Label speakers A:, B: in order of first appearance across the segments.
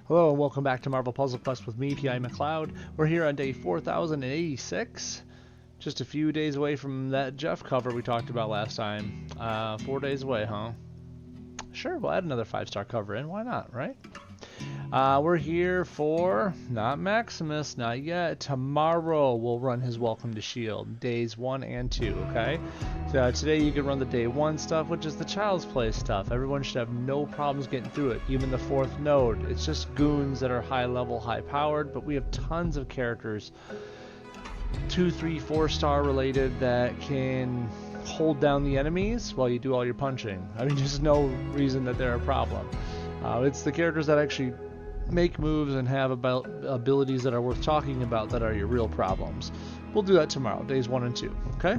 A: Hello and welcome back to Marvel Puzzle Quest with me, P.I. McLeod. We're here on day 4086. Just a few days away from that Jeff cover we talked about last time. 4 days away, huh? Sure, we'll add another 5-star cover in. Why not, right? We're here for, not Maximus, not yet. Tomorrow we'll run his Welcome to S.H.I.E.L.D. Days 1 and 2, okay? So today you can run the day 1 stuff, which is the Child's Play stuff. Everyone should have no problems getting through it, even the 4th node. It's just goons that are high level, high powered, but we have tons of characters, 2, 3, 4-star related, that can hold down the enemies while you do all your punching. I mean, there's no reason that they're a problem. It's the characters that actually make moves and have abilities that are worth talking about that are your real problems. We'll do that tomorrow, days 1 and 2, okay?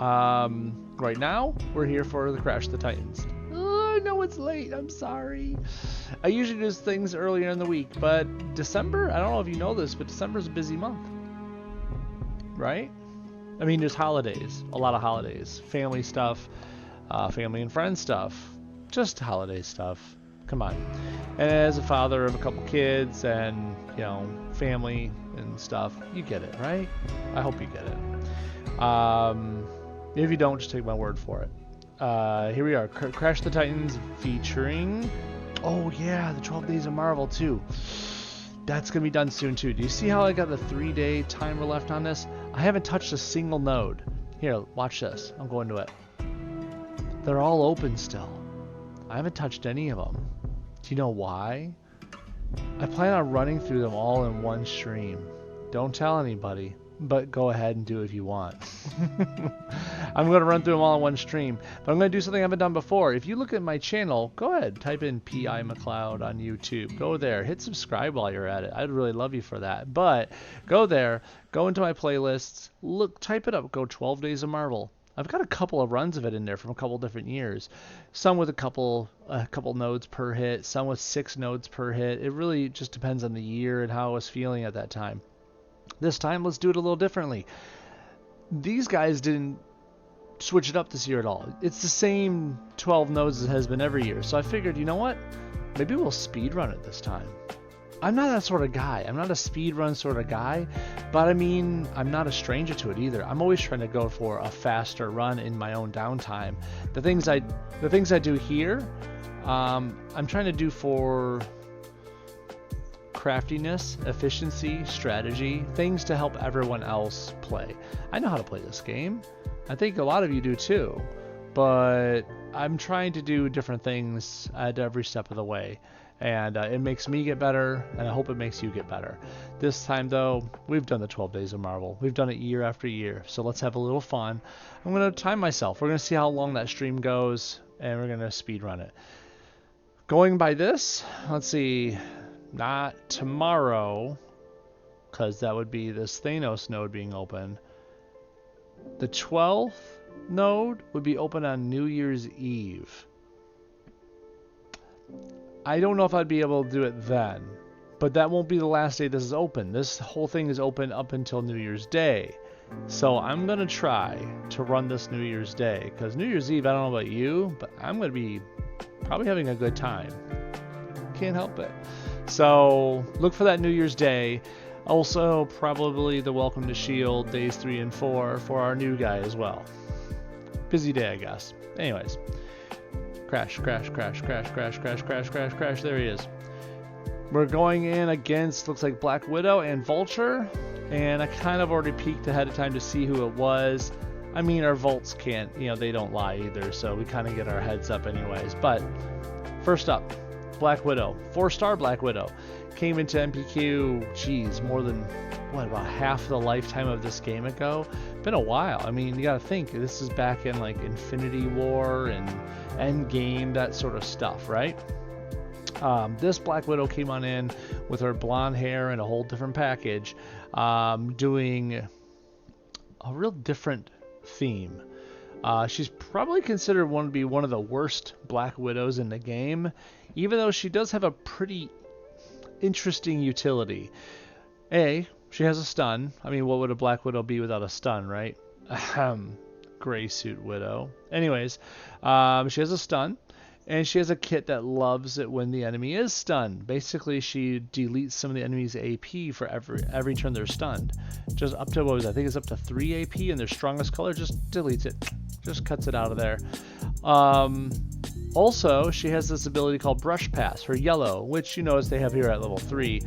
A: Right now, we're here for the Crash the Titans. Oh, I know it's late, I'm sorry. I usually do things earlier in the week, but December, I don't know if you know this, but December's a busy month. Right? I mean, there's holidays, a lot of holidays. Family stuff, family and friend stuff, just holiday stuff. Come on. And as a father of a couple kids and, you know, family and stuff, you get it, right? I hope you get it. If you don't, just take my word for it. Here we are, Crash the Titans featuring, oh yeah, the 12 Days of Marvel too. That's going to be done soon too. Do you see how I got the 3-day timer left on this? I haven't touched a single node. Here, watch this. I'm going to it. They're all open still. I haven't touched any of them. Do you know why? I plan on running through them all in one stream. Don't tell anybody, but go ahead and do it if you want. I'm going to run through them all in one stream, but I'm going to do something I haven't done before. If you look at my channel, go ahead, type in P.I. McLeod on YouTube. Go there, hit subscribe while you're at it. I'd really love you for that. But go there, go into my playlists, look, type it up, go 12 Days of Marvel. I've got a couple of runs of it in there from a couple different years. Some with a couple nodes per hit, some with 6 nodes per hit. It really just depends on the year and how I was feeling at that time. This time, let's do it a little differently. These guys didn't switch it up this year at all. It's the same 12 nodes as it has been every year. So I figured, you know what? Maybe we'll speed run it this time. I'm not that sort of guy. I'm not a speed run sort of guy, but I mean, I'm not a stranger to it either. I'm always trying to go for a faster run in my own downtime. The things I do here, I'm trying to do for craftiness, efficiency, strategy, things to help everyone else play. I know how to play this game. I think a lot of you do too, but I'm trying to do different things at every step of the way. And it makes me get better, and I hope it makes you get better. This time, though, we've done the 12 Days of Marvel. We've done it year after year, so let's have a little fun. I'm going to time myself. We're going to see how long that stream goes, and we're going to speed run it. Going by this, let's see, not tomorrow, because that would be this Thanos node being open. The 12th node would be open on New Year's Eve. I don't know if I'd be able to do it then, but that won't be the last day this is open. This whole thing is open up until New Year's Day. So I'm going to try to run this New Year's Day, because New Year's Eve, I don't know about you, but I'm going to be probably having a good time. Can't help it. So look for that New Year's Day. Also, probably the Welcome to S.H.I.E.L.D. days 3 and 4 for our new guy as well. Busy day, I guess. Anyways. Crash, crash, crash, crash, crash, crash, crash, crash, crash. There he is. We're going in against, looks like Black Widow and Vulture. And I kind of already peeked ahead of time to see who it was. I mean, our Volts can't, you know, they don't lie either. So we kind of get our heads up anyways. But first up, Black Widow. 4-star Black Widow. Came into MPQ, geez, more than, what, about half the lifetime of this game ago? Been a while. I mean, you gotta think, this is back in like Infinity War and Endgame, that sort of stuff, right? This Black Widow came on in with her blonde hair and a whole different package, doing a real different theme. She's probably considered to be one of the worst Black Widows in the game, even though she does have a pretty interesting utility. She has a stun. I mean, what would a Black Widow be without a stun, right? Gray suit Widow. Anyways, she has a stun, And she has a kit that loves it when the enemy is stunned. Basically, she deletes some of the enemy's AP for every turn they're stunned. Just up to, I think it's up to 3 AP, and their strongest color just deletes it. Just cuts it out of there. Also, she has this ability called Brush Pass, her yellow, which you notice they have here at level 3.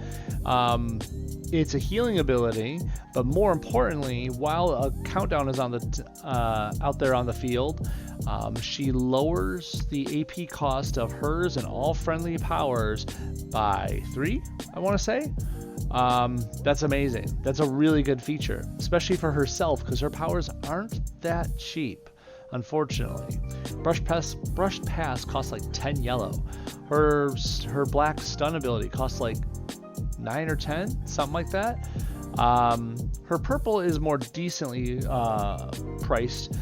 A: It's a healing ability, but more importantly, while a countdown is on the out there on the field, she lowers the AP cost of hers and all friendly powers by 3, I want to say. That's amazing. That's a really good feature, especially for herself, because her powers aren't that cheap, unfortunately. Brush Pass costs like 10 yellow. Her black stun ability costs like 9 or 10, something like that. Her purple is more decently priced.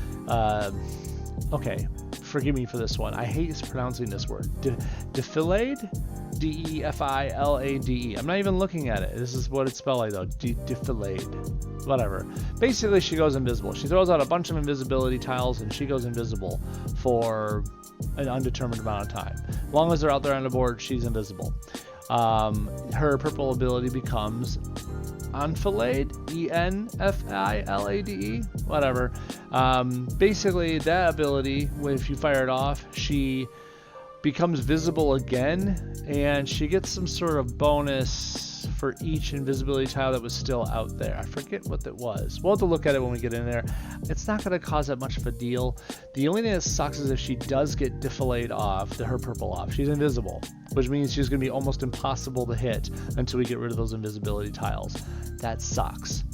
A: Okay, forgive me for this one. I hate pronouncing this word. Defilade? D-E-F-I-L-A-D-E. I'm not even looking at it. This is what it's spelled like though. Defilade. Whatever. Basically, she goes invisible. She throws out a bunch of invisibility tiles and she goes invisible for an undetermined amount of time. As long as they're out there on the board, she's invisible. Her purple ability becomes Enfilade, E-N-F-I-L-A-D-E, whatever. Basically, that ability, if you fire it off, she becomes visible again, and she gets some sort of bonus for each invisibility tile that was still out there. I forget what that was. We'll have to look at it when we get in there. It's not going to cause that much of a deal. The only thing that sucks is if she does get defilade off, her purple off. She's invisible, which means she's going to be almost impossible to hit until we get rid of those invisibility tiles. That sucks.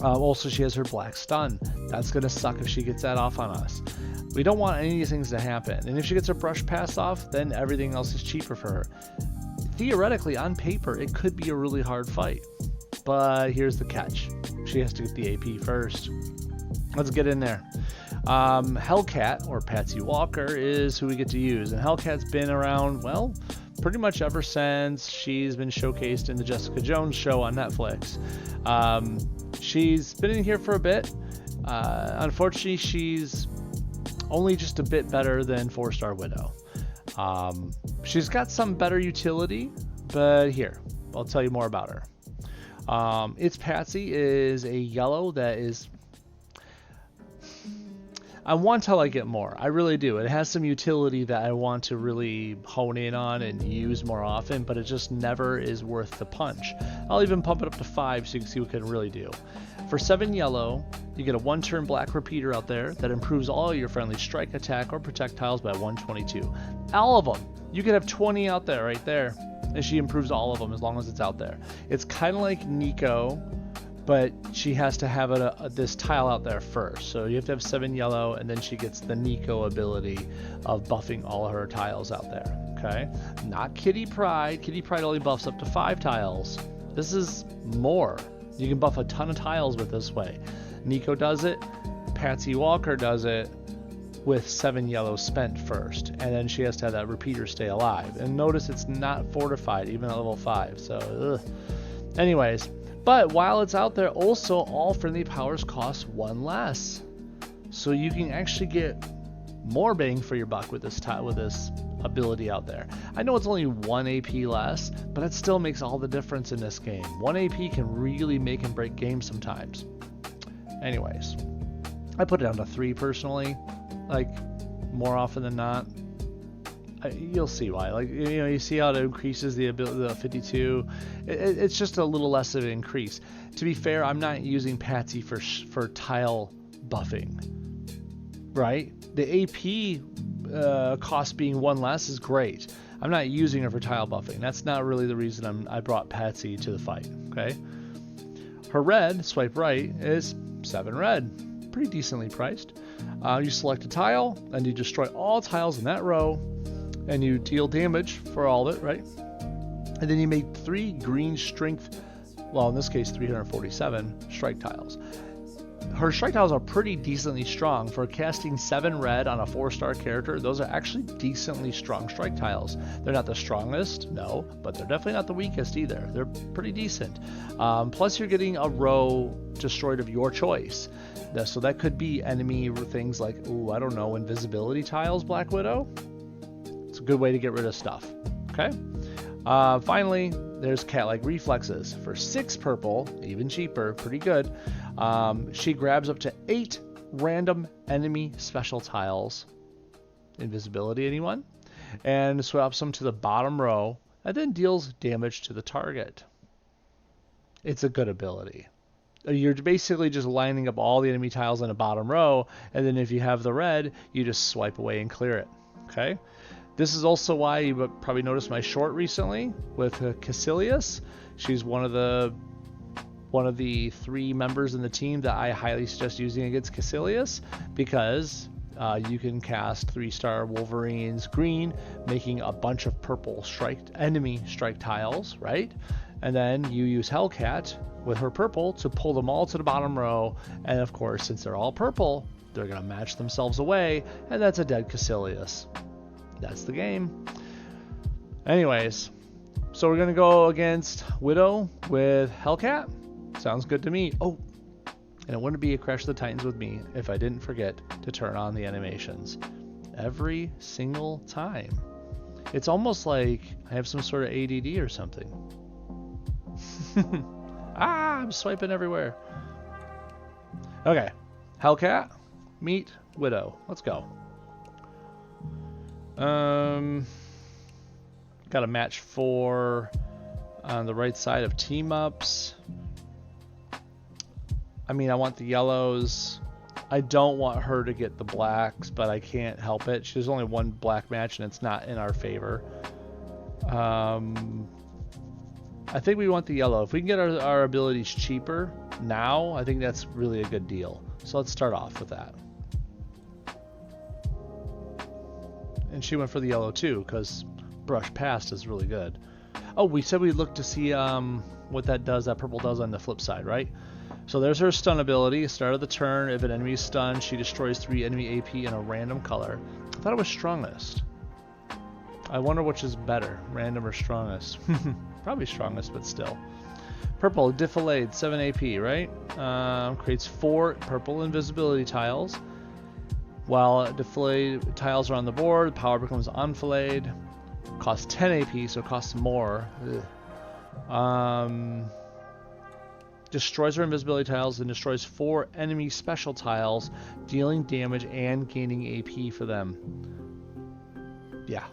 A: Also, she has her black stun. That's going to suck if she gets that off on us. We don't want any of these things to happen. And if she gets her brush pass off, then everything else is cheaper for her. Theoretically, on paper, it could be a really hard fight. But here's the catch. She has to get the AP first. Let's get in there. Hellcat, or Patsy Walker, is who we get to use. And Hellcat's been around, well, pretty much ever since she's been showcased in the Jessica Jones show on Netflix. She's been in here for a bit. Unfortunately, she's only just a bit better than 4-star Widow. She's got some better utility, but here, I'll tell you more about her. Its Patsy is a yellow that is... I want to like it more. I really do. It has some utility that I want to really hone in on and use more often, but it just never is worth the punch. I'll even pump it up to 5 so you can see what it can really do. For 7 yellow, you get a 1-turn black repeater out there that improves all your friendly strike, attack, or projectiles by 122. All of them. You could have 20 out there right there, and she improves all of them as long as it's out there. It's kind of like Nico, but she has to have this tile out there first. So you have to have 7 yellow, and then she gets the Nico ability of buffing all of her tiles out there. Okay? Not Kitty Pryde. Kitty Pryde only buffs up to 5 tiles. This is more. You can buff a ton of tiles with this way. Nico does it. Patsy Walker does it with 7 yellow spent first. And then she has to have that repeater stay alive. And notice it's not fortified, even at level 5. So, anyways. But while it's out there, also all friendly powers cost 1 less. So you can actually get more bang for your buck with this ability out there. I know it's only 1 AP less, but it still makes all the difference in this game. 1 AP can really make and break games sometimes. Anyways, I put it down to 3 personally, like more often than not. You'll see why. Like, you know, you see how it increases the ability, the 52. It's just a little less of an increase. To be fair, I'm not using Patsy for tile buffing, right? The AP cost being 1 less is great. I'm not using her for tile buffing. That's not really the reason I brought Patsy to the fight. Okay. Her red, swipe right, is 7 red, pretty decently priced. You select a tile and you destroy all tiles in that row. And you deal damage for all of it, right? And then you make 3 green strength, well, in this case, 347 strike tiles. Her strike tiles are pretty decently strong. For casting 7 red on a 4-star character, those are actually decently strong strike tiles. They're not the strongest, no, but they're definitely not the weakest either. They're pretty decent. Plus, you're getting a row destroyed of your choice. So that could be enemy things like, ooh, I don't know, invisibility tiles, Black Widow? good way to get rid of stuff. Okay. Finally, there's cat-like reflexes. For 6 purple, even cheaper, pretty good. She grabs up to 8 random enemy special tiles. Invisibility, anyone? And swaps them to the bottom row, and then deals damage to the target. It's a good ability. You're basically just lining up all the enemy tiles in a bottom row, and then if you have the red, you just swipe away and clear it. Okay? This is also why you probably noticed my short recently with Caecilius. She's one of the 3 members in the team that I highly suggest using against Caecilius, because you can cast 3-star Wolverines green, making a bunch of purple enemy strike tiles, right? And then you use Hellcat with her purple to pull them all to the bottom row, and of course, since they're all purple, they're going to match themselves away, and that's a dead Caecilius. That's the game. Anyways, so we're going to go against Widow with Hellcat. Sounds good to me. Oh, and it wouldn't be a Crash of the Titans with me if I didn't forget to turn on the animations every single time. It's almost like I have some sort of ADD or something. I'm swiping everywhere. Okay, Hellcat, meet Widow. Let's go. Got a match 4 on the right side of team ups. I mean, I want the yellows. I don't want her to get the blacks, but I can't help it. There's only 1 black match, and it's not in our favor. I think we want the yellow. If we can get our abilities cheaper now, I think that's really a good deal. So let's start off with that. And she went for the yellow too, because brush past is really good. Oh, we said we'd look to see what that purple does on the flip side, right? So there's her stun ability. Start of the turn, if an enemy is stunned, she destroys 3 enemy AP in a random color. I thought it was strongest. I wonder which is better, random or strongest. Probably strongest, but still. Purple, Defilade, 7 AP, right? Creates 4 purple invisibility tiles. While defilade tiles are on the board, power becomes enfilade. Costs 10 AP, so it costs more. Destroys her invisibility tiles and destroys 4 enemy special tiles, dealing damage and gaining AP for them. Yeah.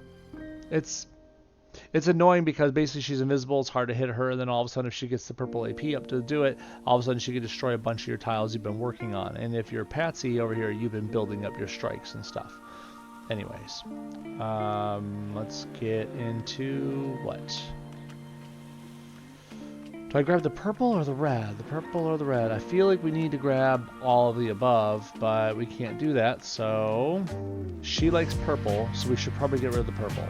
A: It's annoying because basically she's invisible, it's hard to hit her, and then all of a sudden if she gets the purple AP up to do it, all of a sudden she can destroy a bunch of your tiles you've been working on. And if you're Patsy over here, you've been building up your strikes and stuff. Anyways, let's get into what? Do I grab the purple or the red? The purple or the red? I feel like we need to grab all of the above, but we can't do that, so she likes purple, so we should probably get rid of the purple.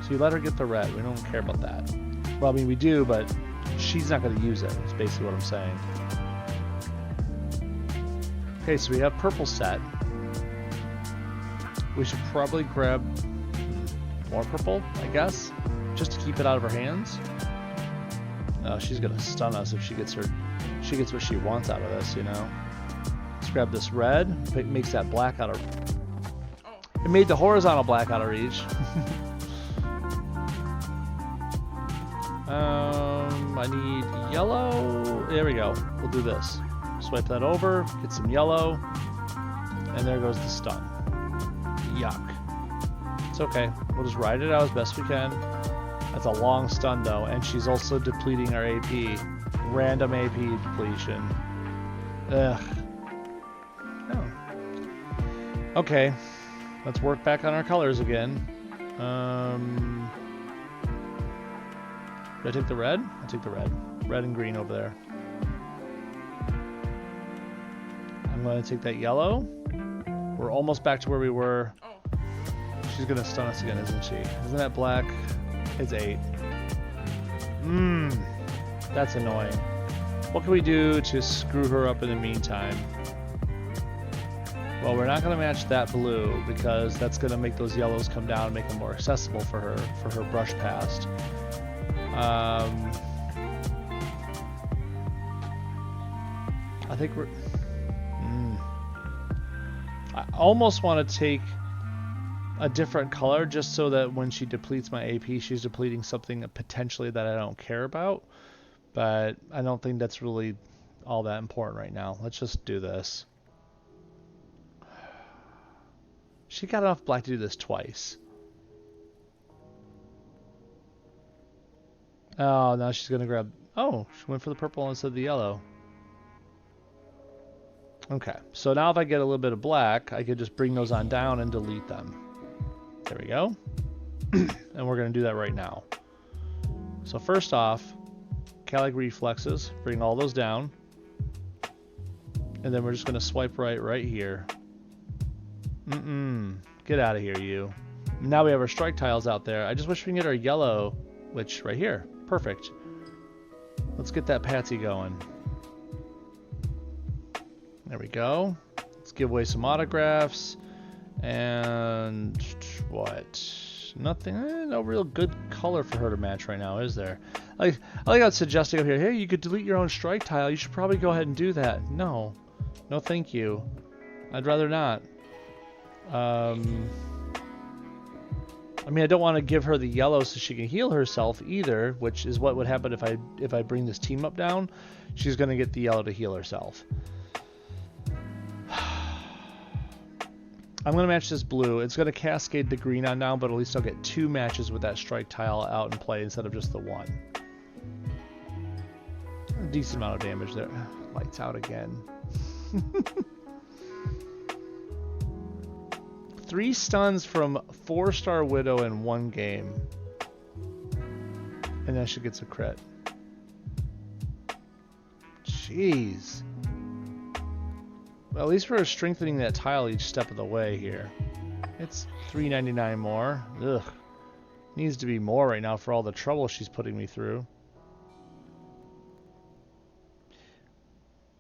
A: So you let her get the red. We don't care about that. Well, I mean, we do, but she's not going to use it. That's basically what I'm saying. Okay, so we have purple set. We should probably grab more purple, I guess, just to keep it out of her hands. No, she's going to stun us if she gets what she wants out of this, you know. Let's grab this red. It makes that black out of... It made the horizontal black out of reach. I need yellow. There we go. We'll do this. Swipe that over, get some yellow, and there goes the stun. Yuck. It's okay. We'll just ride it out as best we can. That's a long stun though, and she's also depleting our AP. Random AP depletion. Ugh. Oh. Okay. Let's work back on our colors again. Do I take the red? I'll take the red. Red and green over there. I'm going to take that yellow. We're almost back to where we were. She's going to stun us again, isn't she? Isn't that black? It's 8. That's annoying. What can we do to screw her up in the meantime? Well, we're not going to match that blue because that's going to make those yellows come down and make them more accessible for her brush past. I think we're... almost want to take a different color just so that when she depletes my AP, she's depleting something potentially that I don't care about. But I don't think that's really all that important right now. Let's just do this. She got enough black to do this twice. Oh, now she's going to grab... Oh, she went for the purple instead of the yellow. Okay, so now if I get a little bit of black, I could just bring those on down and delete them. There we go. And we're going to do that right now. So first off, Calic reflexes, bring all those down. And then we're just going to swipe right here. Get out of here, you. Now we have our strike tiles out there. I just wish we can get our yellow, which right here. Perfect. Let's get that Patsy going. There we go. Let's give away some autographs. And what? Nothing. No real good color for her to match right now, is there? I think I was suggesting up here, hey, you could delete your own strike tile. You should probably go ahead and do that. No. No, thank you. I'd rather not. I mean, I don't want to give her the yellow so she can heal herself either, which is what would happen if I bring this team up down. She's going to get the yellow to heal herself. I'm going to match this blue. It's going to cascade the green on down, but at least I'll get 2 matches with that strike tile out in play instead of just the 1. A decent amount of damage there. Lights out again. 3 stuns from 4-star Widow in 1 game. And then she gets a crit. Jeez. Well, at least we're strengthening that tile each step of the way here. It's $3.99 more. Ugh. Needs to be more right now for all the trouble she's putting me through.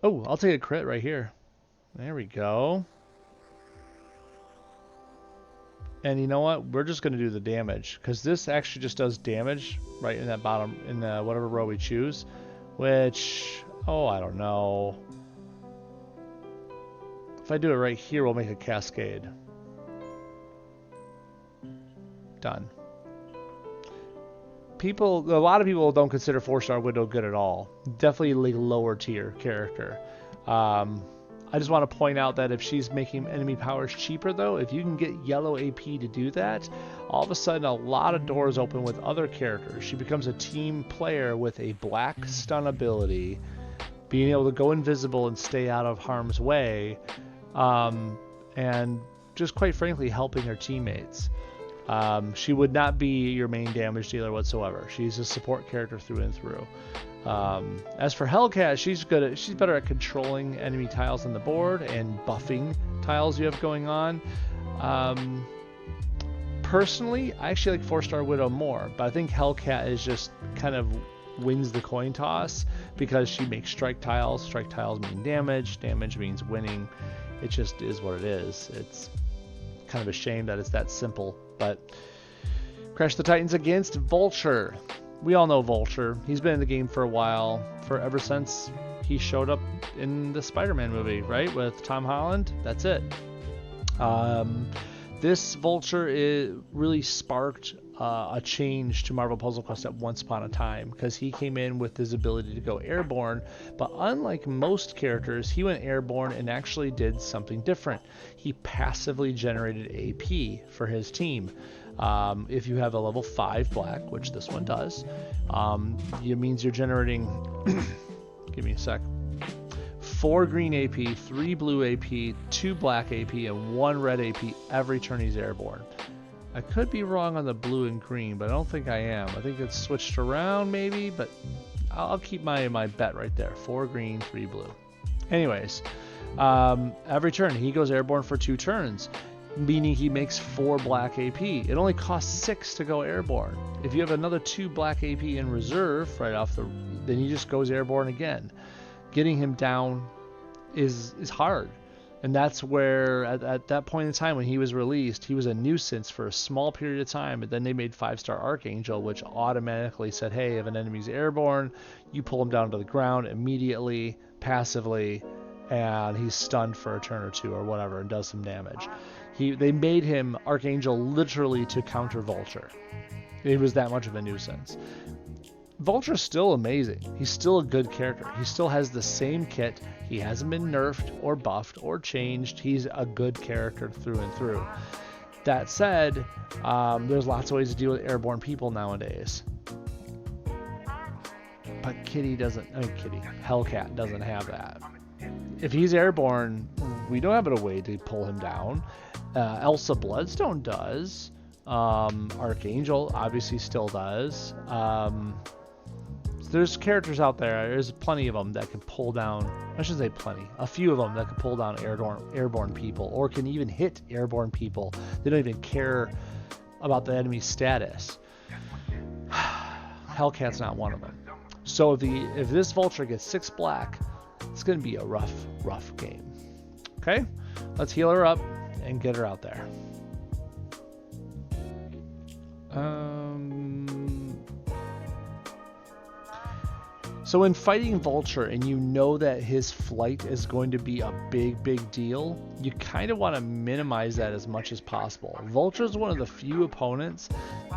A: Oh, I'll take a crit right here. There we go. And you know what? We're just going to do the damage, because this actually just does damage right in that bottom, in the whatever row we choose. Which, oh, I don't know. If I do it right here, we'll make a cascade. Done. A lot of people don't consider 4-star Widow good at all. Definitely like lower tier character. I just want to point out that if she's making enemy powers cheaper, though, if you can get yellow AP to do that, all of a sudden a lot of doors open with other characters. She becomes a team player with a black stun ability, being able to go invisible and stay out of harm's way, and just quite frankly helping her teammates. She would not be your main damage dealer whatsoever. She's a support character through and through. As for Hellcat, she's better at controlling enemy tiles on the board and buffing tiles you have going on. Personally, I actually like 4-star Widow more, but I think Hellcat is just kind of wins the coin toss because she makes strike tiles. Strike tiles mean damage. Damage means winning. It just is what it is. It's kind of a shame that it's that simple. But Crash the Titans against Vulture. We all know Vulture. He's been in the game for a while, ever since he showed up in the Spider-Man movie, right, with Tom Holland. That's it. This Vulture really sparked a change to Marvel Puzzle Quest at once upon a time, because he came in with his ability to go airborne, but unlike most characters, he went airborne and actually did something different. He passively generated AP for his team. If you have a level 5 black, which this one does, it means you're generating, give me a sec, 4 green AP, 3 blue AP, 2 black AP, and 1 red AP every turn he's airborne. I could be wrong on the blue and green, but I don't think I am. I think it's switched around maybe, but I'll keep my bet right there. 4 green, 3 blue. Anyways, every turn he goes airborne for 2 turns, meaning he makes 4 black AP. It only costs 6 to go airborne. If you have another 2 black AP in reserve right off then he just goes airborne again. Getting him down is hard. And that's where, at that point in time when he was released, he was a nuisance for a small period of time, but then they made 5-star Archangel, which automatically said, hey, if an enemy's airborne, you pull him down to the ground immediately, passively, and he's stunned for a turn or two or whatever and does some damage. They made him Archangel literally to counter Vulture. He was that much of a nuisance. Vulture's still amazing. He's still a good character. He still has the same kit. He hasn't been nerfed or buffed or changed. He's a good character through and through. That said, there's lots of ways to deal with airborne people nowadays. But Hellcat doesn't have that. If he's airborne, we don't have a way to pull him down. Elsa Bloodstone does. Archangel obviously still does. There's characters out there, there's plenty of them that can pull down, I shouldn't say plenty, a few of them that can pull down airborne people, or can even hit airborne people. They don't even care about the enemy's status. Hellcat's not one of them. So if this Vulture gets 6 black, it's going to be a rough game. Okay, let's heal her up and get her out there. So when fighting Vulture and you know that his flight is going to be a big deal, you kind of want to minimize that as much as possible. Vulture is one of the few opponents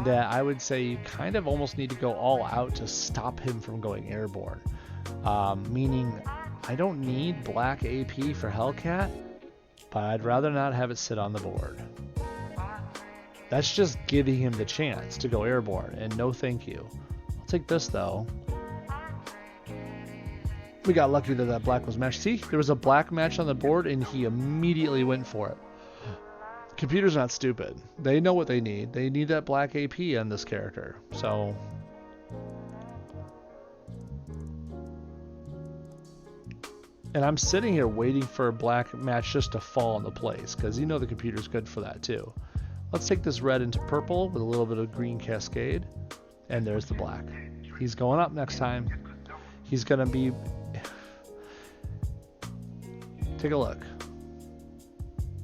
A: that I would say you kind of almost need to go all out to stop him from going airborne. Meaning, I don't need black AP for Hellcat, but I'd rather not have it sit on the board. That's just giving him the chance to go airborne, and no thank you. I'll take this though. We got lucky that black was matched. See, there was a black match on the board and he immediately went for it. Computer's not stupid. They know what they need. They need that black AP on this character. So and I'm sitting here waiting for a black match just to fall into place, because you know the computer's good for that too. Let's take this red into purple with a little bit of green cascade, and there's the black. He's going up next time. He's gonna be... Take a look.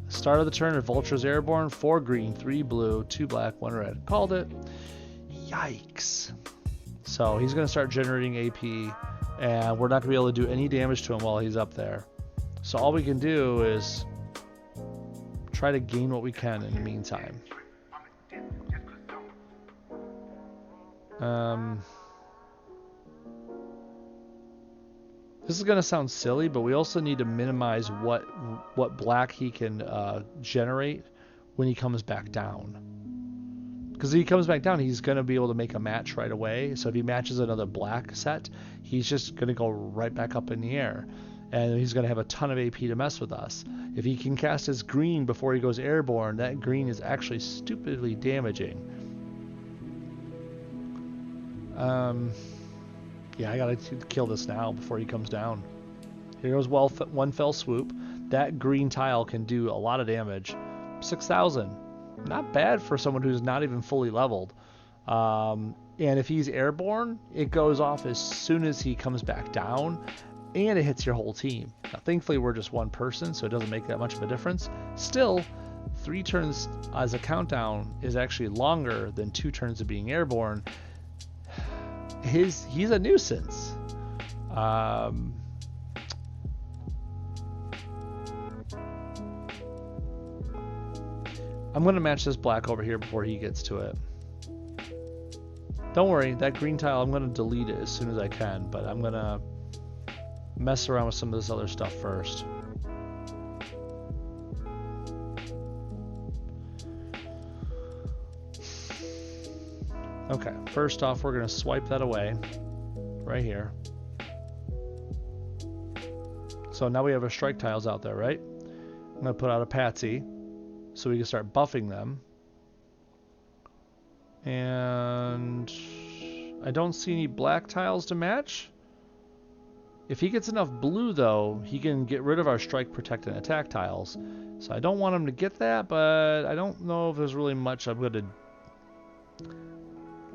A: Start of the turn, Vulture's airborne, 4 green, 3 blue, 2 black, 1 red. Called it. Yikes. So he's going to start generating AP, and we're not going to be able to do any damage to him while he's up there. So all we can do is try to gain what we can in the meantime. This is going to sound silly, but we also need to minimize what black he can generate when he comes back down. Because if he comes back down, he's going to be able to make a match right away. So if he matches another black set, he's just going to go right back up in the air. And he's going to have a ton of AP to mess with us. If he can cast his green before he goes airborne, that green is actually stupidly damaging. Yeah, I gotta kill this now before he comes down. Here goes one fell swoop. That green tile can do a lot of damage. 6,000. Not bad for someone who's not even fully leveled. And if he's airborne, it goes off as soon as he comes back down, and it hits your whole team. Now, thankfully, we're just one person, so it doesn't make that much of a difference. Still, 3 turns as a countdown is actually longer than 2 turns of being airborne. He's a nuisance. I'm going to match this black over here before he gets to it. Don't worry, that green tile, I'm going to delete it as soon as I can, but I'm going to mess around with some of this other stuff first. Okay, first off, we're going to swipe that away right here. So now we have our strike tiles out there, right? I'm going to put out a Patsy so we can start buffing them. And I don't see any black tiles to match. If he gets enough blue, though, he can get rid of our strike, protect, and attack tiles. So I don't want him to get that, but I don't know if there's really much I'm going to...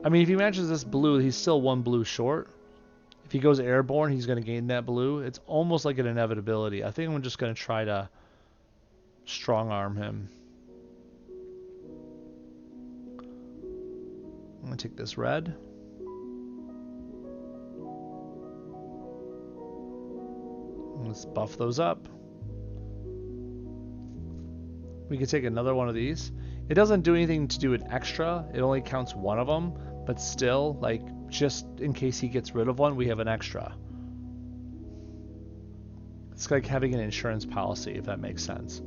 A: I mean, if he matches this blue, he's still 1 blue short. If he goes airborne, he's going to gain that blue. It's almost like an inevitability. I think I'm just going to try to strong arm him. I'm going to take this red. I'm going to Let's buff those up. We could take another one of these. It doesn't do anything to do with extra. It only counts one of them, but still, like, just in case he gets rid of one, we have an extra. It's like having an insurance policy, if that makes sense.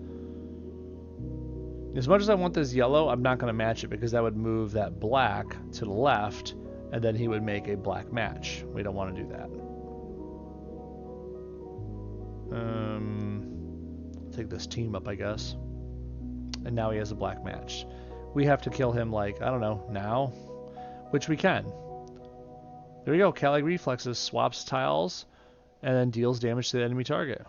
A: As much as I want this yellow, I'm not going to match it because that would move that black to the left, and then he would make a black match. We don't want to do that. Take this team up, I guess. And now he has a black match. We have to kill him, like, I don't know, now? Which we can. There we go. Calig Reflexes swaps tiles and then deals damage to the enemy target.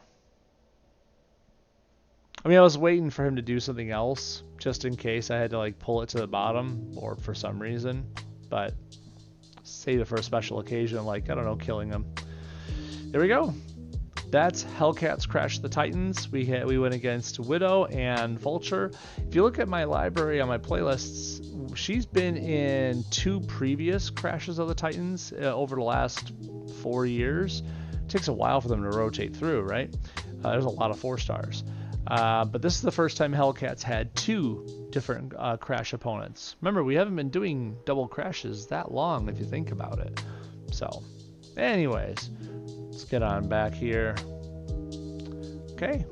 A: I mean, I was waiting for him to do something else, just in case I had to, like, pull it to the bottom, or for some reason. But save it for a special occasion, like, I don't know, killing him. There we go. That's Hellcat's Crash the Titans. We went against Widow and Vulture. If you look at my library on my playlists, she's been in 2 previous Crashes of the Titans over the last 4 years. It takes a while for them to rotate through, right? There's a lot of 4 stars. But this is the first time Hellcat's had 2 different Crash opponents. Remember, we haven't been doing double Crashes that long if you think about it. So, anyways, let's get on back here. Okay,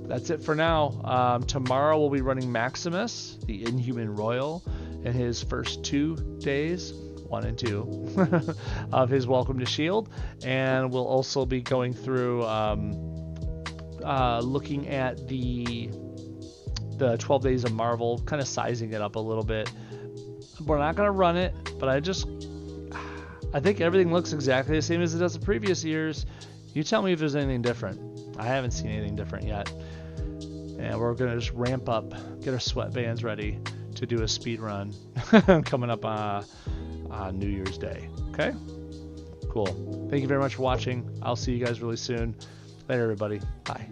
A: that's it for now. Tomorrow we'll be running Maximus, the Inhuman Royal, in his first 2 days, 1 and 2, of his Welcome to S.H.I.E.L.D. And we'll also be going through looking at the 12 Days of Marvel, kind of sizing it up a little bit. We're not going to run it, but I think everything looks exactly the same as it does the previous years. You tell me if there's anything different. I haven't seen anything different yet. And we're going to just ramp up, get our sweatbands ready to do a speed run coming up on New Year's Day. Okay? Cool. Thank you very much for watching. I'll see you guys really soon. Later, everybody. Bye.